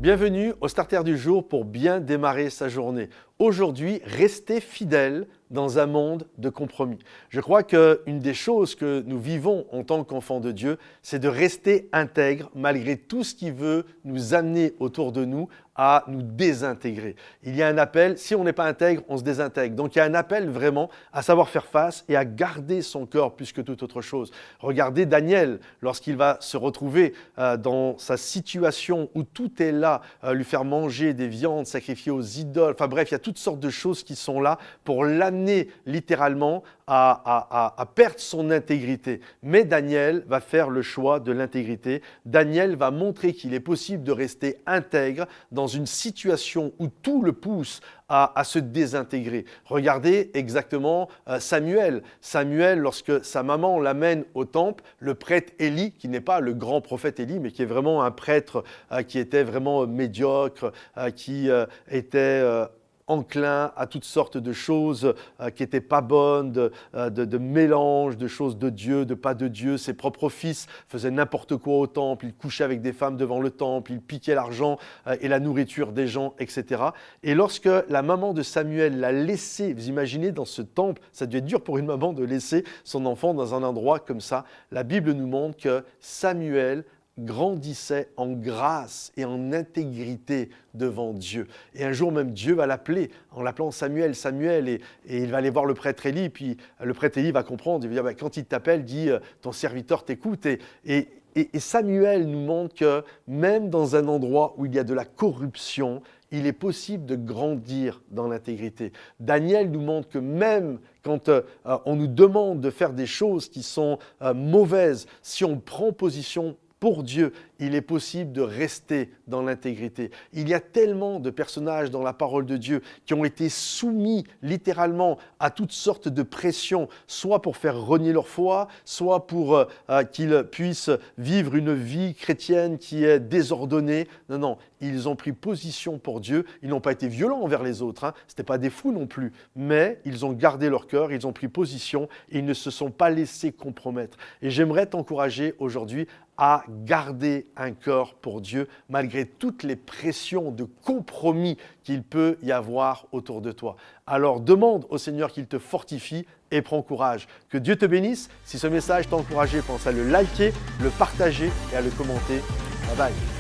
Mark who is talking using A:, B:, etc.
A: Bienvenue au Starter du jour pour bien démarrer sa journée. Aujourd'hui, restez fidèle dans un monde de compromis. Je crois qu'une des choses que nous vivons en tant qu'enfants de Dieu, c'est de rester intègre malgré tout ce qui veut nous amener autour de nous à nous désintégrer. Il y a un appel, si on n'est pas intègre, on se désintègre. Donc il y a un appel vraiment à savoir faire face et à garder son cœur plus que toute autre chose. Regardez Daniel, lorsqu'il va se retrouver dans sa situation où tout est là, lui faire manger des viandes sacrifiées aux idoles, enfin bref, il y a toutes sortes de choses qui sont là pour l'amener littéralement à perdre son intégrité. Mais Daniel va faire le choix de l'intégrité. Daniel va montrer qu'il est possible de rester intègre dans une situation où tout le pousse à se désintégrer. Regardez exactement Samuel. Samuel, lorsque sa maman l'amène au temple, le prêtre Élie, qui n'est pas le grand prophète Élie, mais qui est vraiment un prêtre qui était vraiment médiocre, qui était enclin à toutes sortes de choses qui n'étaient pas bonnes, de mélange, de choses de Dieu, de pas de Dieu. Ses propres fils faisaient n'importe quoi au temple, ils couchaient avec des femmes devant le temple, ils piquaient l'argent et la nourriture des gens, etc. Et lorsque la maman de Samuel l'a laissé, vous imaginez dans ce temple, ça devait être dur pour une maman de laisser son enfant dans un endroit comme ça, la Bible nous montre que Samuel grandissait en grâce et en intégrité devant Dieu. Et un jour même, Dieu va l'appeler en l'appelant Samuel, Samuel, et il va aller voir le prêtre Élie, puis le prêtre Élie va comprendre, il va dire, quand il t'appelle, dis, ton serviteur t'écoute. Et Samuel nous montre que même dans un endroit où il y a de la corruption, il est possible de grandir dans l'intégrité. Daniel nous montre que même quand on nous demande de faire des choses qui sont mauvaises, si on prend position pour Dieu, il est possible de rester dans l'intégrité. Il y a tellement de personnages dans la parole de Dieu qui ont été soumis littéralement à toutes sortes de pressions, soit pour faire renier leur foi, soit pour qu'ils puissent vivre une vie chrétienne qui est désordonnée. Non, ils ont pris position pour Dieu. Ils n'ont pas été violents envers les autres, Ce n'étaient pas des fous non plus, mais ils ont gardé leur cœur, ils ont pris position et ils ne se sont pas laissés compromettre. Et j'aimerais t'encourager aujourd'hui à garder un cœur pour Dieu malgré toutes les pressions de compromis qu'il peut y avoir autour de toi. Alors demande au Seigneur qu'il te fortifie et prends courage. Que Dieu te bénisse. Si ce message t'a encouragé, pense à le liker, le partager et à le commenter. Bye bye.